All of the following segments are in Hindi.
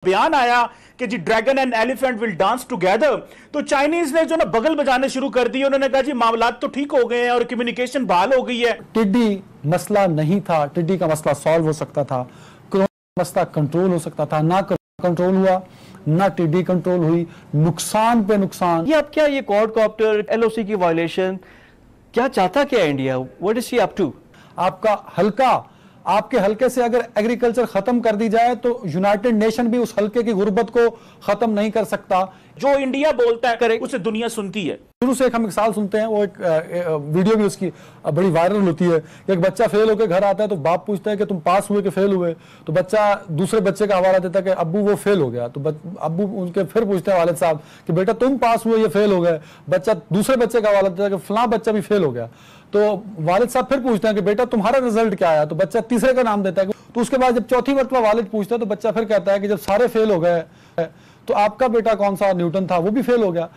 बयान आया कि जी dragon and elephant will dance together. तो चाइनीज ने जो ना बगल बजाने शुरू कर दिए। उन्होंने कहा जी मामलात तो ठीक हो गए हैं और कम्युनिकेशन बहाल हो गई है। टिड्डी मसला नहीं था, टिड्डी का मसला सॉल्व हो सकता था, कोरोना मसला कंट्रोल हो सकता था, ना कंट्रोल हुआ, ना टिड्डी कंट्रोल हुई, नुकसान पे नुकसान। ये अब क्या ये क्वाडकॉप्टर एलओसी की वायलेशन क्या चाहता क्या India? What is she up to? आपके हल्के से अगर एग्रीकल्चर खत्म कर दी जाए तो यूनाइटेड नेशन भी उस हल्के की गुर्बत को खत्म नहीं कर सकता। जो इंडिया बोलता है करे उसे दुनिया सुनती है। शुरू से हम एक साल सुनते हैं, वो एक वीडियो भी उसकी बड़ी वायरल होती है कि एक बच्चा फेल होकर घर आता है तो बाप पूछता है कि तुम पास हुए कि फेल हुए, तो बच्चा दूसरे बच्चे का हवाला देता है कि अब्बू वो फेल हो गया। तो अब्बू उनके फिर पूछते हैं वालिद साहब कि बेटा तुम पास हुए, ये फेल हो गए। बच्चा दूसरे बच्चे का हवाला देता है कि फलां बच्चा भी फेल हो गया। तो वालिद साहब फिर पूछते हैं कि बेटा तुम्हारा रिजल्ट क्या आया, तो बच्चा तीसरे का नाम देता है। तो उसके बाद जब चौथी मरतबा वालिद पूछता है तो बच्चा फिर कहता है कि जब सारे फेल हो गए तो आपका बेटा कौन सा न्यूटन था, वो भी फेल हो गया।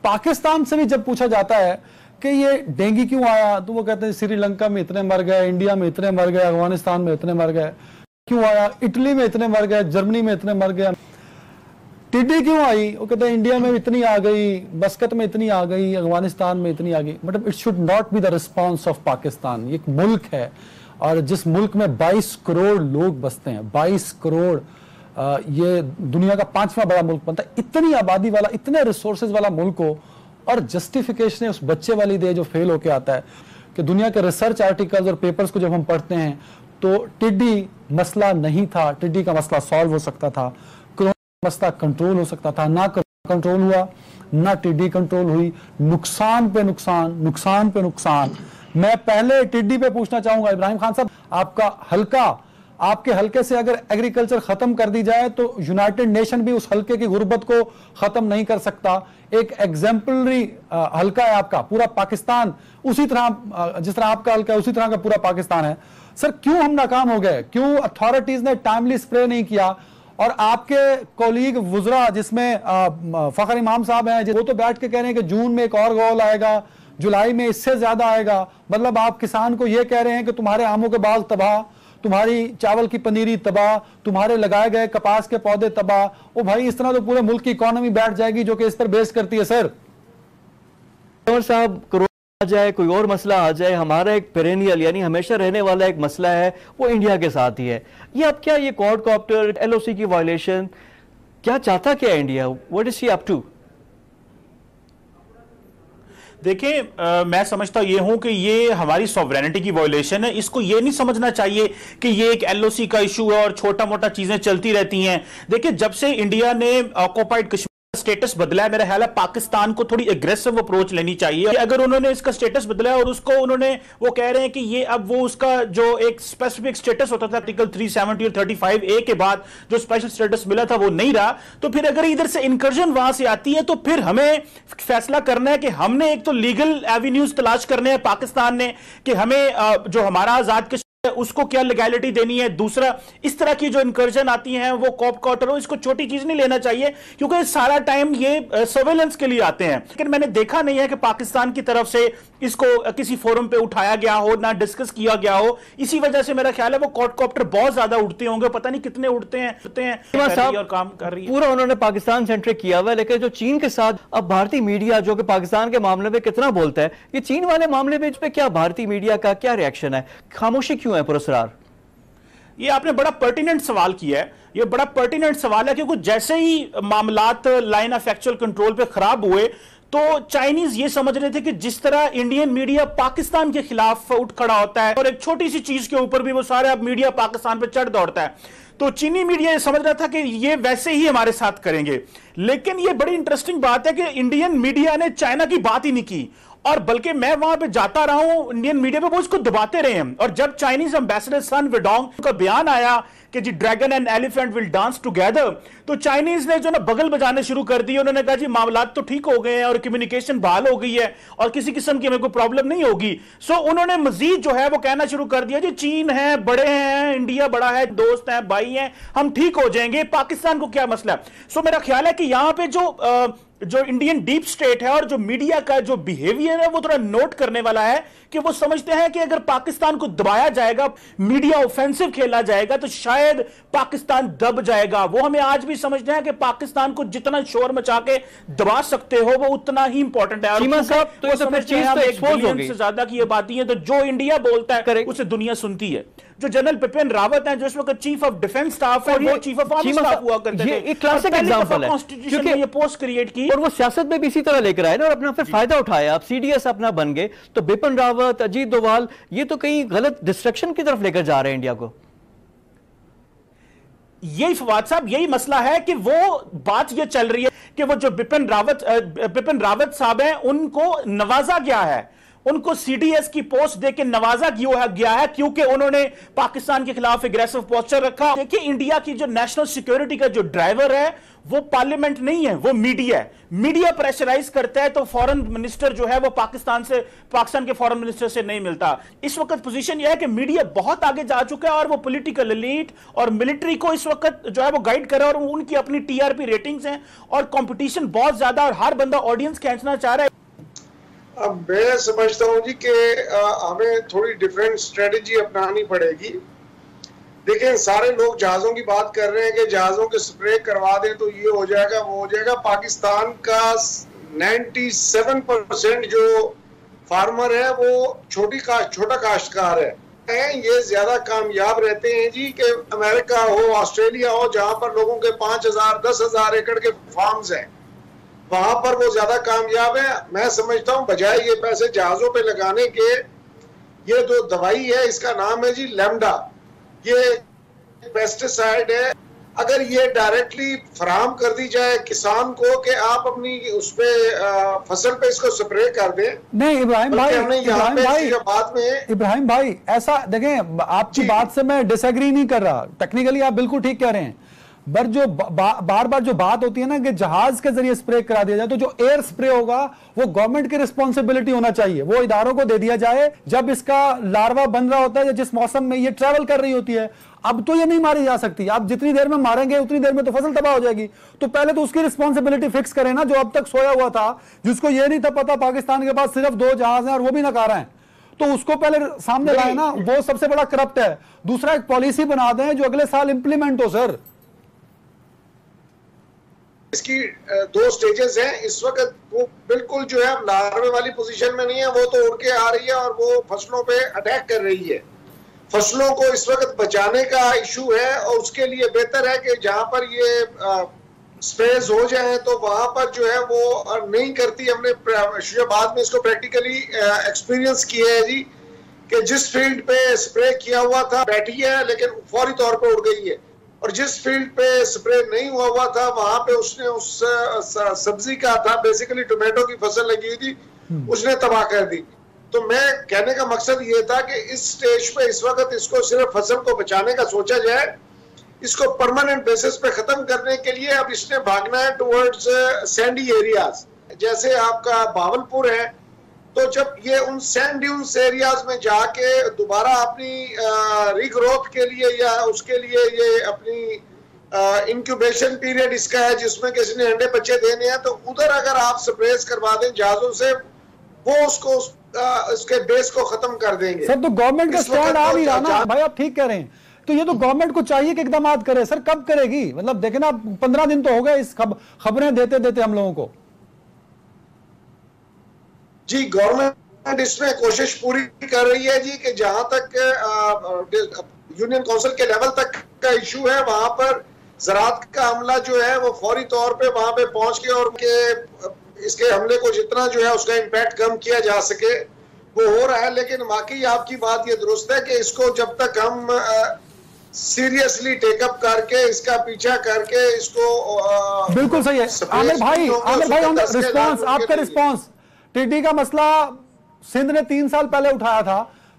पाकिस्तान से भी जब पूछा जाता है कि ये डेंगू क्यों आया तो वो कहते हैं श्रीलंका में इतने मर गए, इंडिया में इतने मर गए, अफगानिस्तान में इतने मर गए। क्यों आया? इटली में इतने मर गए, जर्मनी में इतने मर गए। टिड्डी क्यों आई? वो कहते हैं इंडिया में इतनी आ गई, मस्कत में इतनी आ गई, अफगानिस्तान में इतनी आ गई। मतलब it should not be the response of Pakistan. ये एक मुल्क है और जिस मुल्क में 22 करोड़ लोग बसते हैं, 22 करोड़, ये दुनिया का 5वां बड़ा मुल्क बनता है। इतनी आबादी वाला, इतने रिसोर्सेज वाला मुल्क हो और जस्टिफिकेशन उस बच्चे वाली दे जो फेल होके आता है। कि दुनिया के रिसर्च आर्टिकल्स और पेपर्स को जब हम पढ़ते हैं तो टिड्डी मसला नहीं था, टिड्डी का मसला सॉल्व हो सकता था, कोरोना मसला कंट्रोल हो सकता था, ना कंट्रोल हुआ, ना टिड्डी कंट्रोल हुई, नुकसान पे नुकसान, नुकसान पे नुकसान। मैं पहले टिड्डी पे पूछना चाहूंगा इब्राहिम खान साहब, आपके हल्के से अगर एग्रीकल्चर खत्म कर दी जाए तो यूनाइटेड नेशन भी उस हल्के की गुर्बत को खत्म नहीं कर सकता। एक एग्जाम्पलरी हल्का है आपका, पूरा पाकिस्तान उसी तरह, जिस तरह आपका हल्का है उसी तरह का पूरा पाकिस्तान है। सर क्यों हम नाकाम हो गए? क्यों अथॉरिटीज ने टाइमली स्प्रे नहीं किया? और आपके कोलीग वुजरा जिसमें फखर इमाम साहब हैं, वो तो बैठ के कह रहे हैं कि जून में एक और गोल आएगा, जुलाई में इससे ज्यादा आएगा। मतलब आप किसान को ये कह रहे हैं कि तुम्हारे आमों के बाग तबाह, तुम्हारी चावल की पनीरी तबाह, तुम्हारे लगाए गए कपास के पौधे तबाह। ओ भाई, इस तरह तो पूरे मुल्क की इकोनॉमी बैठ जाएगी जो कि इस पर बेस करती है। सर साहब, कोरोना आ जाए, कोई और मसला आ जाए, हमारा एक पेरेनियल यानी हमेशा रहने वाला एक मसला है वो इंडिया के साथ ही है। ये अब क्या ये क्वाडकॉप्टर एलओसी की वायलेशन क्या चाहता क्या India? What is she up to? देखिए, मैं समझता ये हूं कि ये हमारी सॉवरेनिटी की वायलेशन है। इसको ये नहीं समझना चाहिए कि ये एक एलओसी का इशू है और छोटा मोटा चीजें चलती रहती हैं। देखिए, जब से इंडिया ने ऑक्युपाइड कश्मीर स्टेटस बदला है, मेरा ख्याल है पाकिस्तान को थोड़ी एग्रेसिव अप्रोच लेनी चाहिए। अगर उन्होंने इसका स्टेटस बदला है और उसको उन्होंने वो कह रहे हैं कि ये अब वो उसका जो एक स्पेसिफिक स्टेटस होता था आर्टिकल 370 और 35A के बाद जो स्पेशल स्टेटस मिला था वो नहीं रहा, तो फिर अगर इधर से इंकर्जन वहां से आती है तो फिर हमें फैसला करना है कि हमने एक तो लीगल एवेन्यूज तलाश करने हैं पाकिस्तान ने कि हमें जो हमारा आजाद कश्मीर उसको क्या लीगैलिटी देनी है। दूसरा, इस तरह की जो इंकर्जन आती हैं वो कॉपकॉटर हो, इसको छोटी चीज नहीं लेना चाहिए क्योंकि सारा टाइम ये सर्वेलेंस के लिए आते हैं। लेकिन मैंने देखा नहीं है कि पाकिस्तान की तरफ से इसको किसी फोरम पे उठाया गया हो, ना डिस्कस किया गया हो। इसी वजह से मेरा ख्याल है वो कॉपकॉप्टर बहुत ज्यादा उड़ते होंगे, पता नहीं कितने उड़ते हैं और काम कर रही है। पूरा उन्होंने पाकिस्तान सेंट्रिक किया हुआ है, लेकिन जो चीन के साथ अब भारतीय मीडिया जो कि पाकिस्तान के मामले में कितना बोलता है, ये चीन वाले मामले में इस पे क्या भारतीय मीडिया का क्या रिएक्शन है? खामोशी क्यों है पुरस्कार? ये आपने बड़ा पर्टिनेंट सवाल किया है। ये बड़ा पर्टिनेंट सवाल है क्योंकि जैसे ही मामलात लाइन ऑफ एक्चुअल कंट्रोल पे खराब हुए तो चाइनीज ये समझ रहे थे कि जिस तरह इंडियन मीडिया पाकिस्तान के खिलाफ उठ खड़ा होता है और एक छोटी सी चीज के ऊपर भी वो सारे अब मीडिया पाकिस्तान पे चढ़ दौड़ता है, तो चीनी मीडिया ये समझ रहा था कि ये वैसे ही हमारे साथ करेंगे। लेकिन ये बड़ी इंटरेस्टिंग बात है कि इंडियन मीडिया ने चाइना की बात ही नहीं की, और बल्कि मैं वहां पे जाता रहा हूं इंडियन मीडिया पे, वो इसको दबाते रहे हैं। और जब चाइनीज एम्बेसडर सन वेडोंग का बयान आया कि जी dragon and elephant will dance together, तो चाइनीज ने जो ना बगल बजाने शुरू कर दिए। उन्होंने कहा जी मामलात तो ठीक हो गए हैं और कम्युनिकेशन बहाल हो गई है और किसी किस्म की हमें कोई प्रॉब्लम नहीं होगी। सो उन्होंने मजीद जो है वो कहना शुरू कर दिया जी चीन है, बड़े हैं, इंडिया बड़ा है, दोस्त हैं, भाई हैं, हम ठीक हो जाएंगे, पाकिस्तान को क्या मसला है। सो मेरा ख्याल है कि यहां पे जो जो इंडियन डीप स्टेट है और जो मीडिया का जो बिहेवियर है वो थोड़ा नोट करने वाला है कि वो समझते हैं कि अगर पाकिस्तान को दबाया जाएगा, मीडिया ऑफेंसिव खेला जाएगा, तो शायद पाकिस्तान दब जाएगा। वो हमें आज भी समझते हैं कि पाकिस्तान को जितना शोर मचा के दबा सकते हो वो उतना ही इंपॉर्टेंट है। चीमा साहब, तो ये तो फिर चीज तो एक्सपोज हो गई। से ज्यादा की ये बात है, तो जो इंडिया बोलता है उसे दुनिया सुनती है। जो जनरल बिपिन रावत हैं, जो इस वक्त चीफ ऑफ डिफेंस स्टाफ है, वो चीफ ऑफ आर्मी स्टाफ हुआ करते थे। ये एक क्लासिक एग्जांपल है, कॉन्स्टिट्यूशन में ये पोस्ट क्रिएट की और वो सियासत में भी इसी तरह लेकर आए ना, और अपना फिर फायदा उठाया। आप सीडीएस अपना बन गए, तो बिपिन रावत, अजीत डोभाल, ये तो कहीं गलत डिस्ट्रक्शन की तरफ लेकर जा रहे हैं इंडिया को। यही फवाद साहब, यही मसला है कि वो बात ये चल रही है कि वो जो बिपिन रावत साहब हैं, उनको नवाजा गया है, उनको सीडीएस की पोस्ट देके नवाजा गया है क्योंकि उन्होंने पाकिस्तान के खिलाफ एग्रेसिव पोस्टर रखा। देखिए, इंडिया की जो नेशनल सिक्योरिटी का जो ड्राइवर है वो पार्लियामेंट नहीं है, वो मीडिया है। मीडिया प्रेशराइज करता है तो फॉरेन मिनिस्टर जो है वो पाकिस्तान के फॉरेन मिनिस्टर से नहीं मिलता। इस वक्त पोजीशन यह है कि मीडिया बहुत आगे जा चुका है और वो पॉलिटिकल एलीट और मिलिट्री को इस वक्त जो है वो गाइड कर रहा है, और उनकी अपनी टीआरपी रेटिंग्स हैं और कंपटीशन बहुत ज्यादा, और हर बंदा ऑडियंस खींचना चाह रहा है। अब मैं समझता हूँ जी कि हमें थोड़ी डिफरेंट स्ट्रेटेजी अपनानी पड़ेगी। देखिए, सारे लोग जहाजों की बात कर रहे हैं कि जहाजों के स्प्रे करवा दें तो ये हो जाएगा, वो हो जाएगा। पाकिस्तान का 97% जो फार्मर है वो छोटा काश्तकार है। ये ज्यादा कामयाब रहते हैं जी कि अमेरिका हो, ऑस्ट्रेलिया हो, जहां पर लोगों के 5,000 10,000 एकड़ के फार्म्स हैं, वहां पर वो ज्यादा कामयाब है। मैं समझता हूं बजाय ये पैसे जहाजों पे लगाने के, ये जो दवाई है इसका नाम है जी लैम्डा, ये पेस्टिसाइड है। अगर ये डायरेक्टली फराहम कर दी जाए किसान को कि आप अपनी उस पे फसल पे इसको स्प्रे कर दें। नहीं इब्राहिम भाई ऐसा देखें, आपकी बात से मैं डिसएग्री नहीं कर रहा, टेक्निकली आप बिल्कुल ठीक कह रहे हैं, पर जो बार बार जो बात होती है ना कि जहाज के जरिए स्प्रे करा दिया जाए, तो जो एयर स्प्रे होगा वो गवर्नमेंट की रिस्पॉन्सिबिलिटी होना चाहिए, वो इदारों को दे दिया जाए। जब इसका लार्वा बन रहा होता है या जिस मौसम में ये ट्रेवल कर रही होती है, अब तो ये नहीं मारी जा सकती, आप जितनी देर में मारेंगे उतनी देर में तो फसल तबाह हो जाएगी। तो पहले तो उसकी रिस्पॉन्सिबिलिटी फिक्स करें ना, जो अब तक सोया हुआ था, जिसको ये नहीं था पता पाकिस्तान के पास सिर्फ 2 जहाज हैं और वो भी नकारा है, तो उसको पहले सामने लाए ना, वो सबसे बड़ा करप्ट है। दूसरा, एक पॉलिसी बना दें जो अगले साल इंप्लीमेंट हो। सर, इसकी 2 स्टेजेस हैं इस वक्त। वो बिल्कुल जो है लार्वे वाली पोजीशन में नहीं है, वो तो उड़ के आ रही है और वो फसलों पे अटैक कर रही है। फसलों को इस वक्त बचाने का इशू है, और उसके लिए बेहतर है कि जहां पर ये स्प्रेज हो जाए तो वहां पर जो है वो नहीं करती। हमने बाद में इसको प्रैक्टिकली एक्सपीरियंस किया है जी, कि जिस फील्ड पे स्प्रे किया हुआ था बैठी है लेकिन फौरी तौर पे उड़ गई है, और जिस फील्ड पे स्प्रे नहीं हुआ था वहां पे उसने उस सब्जी का था, बेसिकली टोमेटो की फसल लगी हुई थी, उसने तबाह कर दी। तो मैं कहने का मकसद ये था कि इस स्टेज पे इस वक्त इसको सिर्फ फसल को बचाने का सोचा जाए, इसको परमानेंट बेसिस पे खत्म करने के लिए अब इसने भागना है टुवर्ड्स सैंडी एरियाज। जैसे आपका भावलपुर है, तो जब ये उन सैंड ड्यून्स एरियाज में जाके दोबारा अपनी रीग्रोथ के लिए या उसके लिए ये अपनी इंक्यूबेशन पीरियड इसका है जिसमें किसी ने अंडे बच्चे देने हैं, तो उधर अगर आप स्प्रेस करवा दें जहाजों से, वो उसको उसके बेस को खत्म कर देंगे। सर, तो गवर्नमेंट का स्टैंड आ नहीं रहा ना भाई, आप ठीक कह रहे हैं। तो ये तो गवर्नमेंट को चाहिए कि इकदाम करे। सर, कब करेगी? मतलब देखे ना, 15 दिन तो हो गए इस खबरें देते देते हम लोगों को। जी, गवर्नमेंट इसमें कोशिश पूरी कर रही है जी कि जहां तक यूनियन काउंसिल के लेवल तक का इशू है, वहां पर ज़राअत का हमला जो है वो फौरी तौर पे वहां पे पहुंच के और इसके हमले को जितना जो है उसका इम्पैक्ट कम किया जा सके वो हो रहा है। लेकिन वाकई आपकी बात ये दुरुस्त है कि इसको जब तक हम सीरियसली टेकअप करके इसका पीछा करके इसको बिल्कुल सही है। आमिर भाई रिस्पॉन्स, आपका रिस्पॉन्स, टिड्डी का मसला सिंध ने 3 साल पहले उठाया था।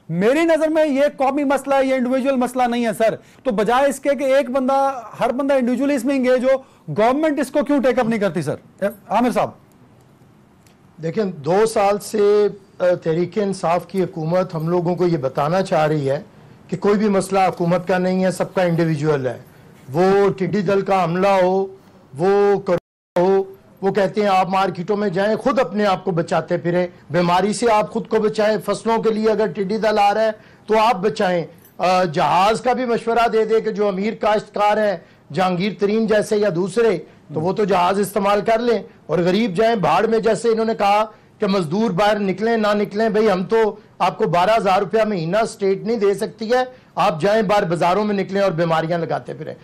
मेरी नजर में ये कौमी मसला है, ये इंडिविजुअल मसला नहीं है सर। तो बजाय इसके कि हर बंदा इंडिविजुअली इसमें इंगेज हो, गवर्नमेंट इसको क्यों टेकअप नहीं करती? सर आमिर साहब, देखिए, 2 साल से तहरीक इंसाफ की हुकूमत हम लोगों को ये बताना चाह रही है कि कोई भी मसला हुकूमत का नहीं है, सबका इंडिविजुअल है। वो टिड्डी दल का हमला हो, वो कोरोना हो, वो कहते हैं आप मार्केटों में जाएं, खुद अपने आप को बचाते फिरें, बीमारी से आप खुद को बचाएं, फसलों के लिए अगर टिड्डी दल आ रहा है तो आप बचाएं। जहाज का भी मशवरा दे दे कि जो अमीर काश्तकार हैं, जहांगीर तरीन जैसे या दूसरे, तो वो तो जहाज इस्तेमाल कर लें, और गरीब जाएं बाढ़ में, जैसे इन्होंने कहा कि मजदूर बाहर निकलें ना निकलें, भाई हम तो आपको 12,000 रुपया महीना स्टेट नहीं दे सकती है, आप जाएं बाहर बाजारों में निकलें और बीमारियां लगाते फिरें।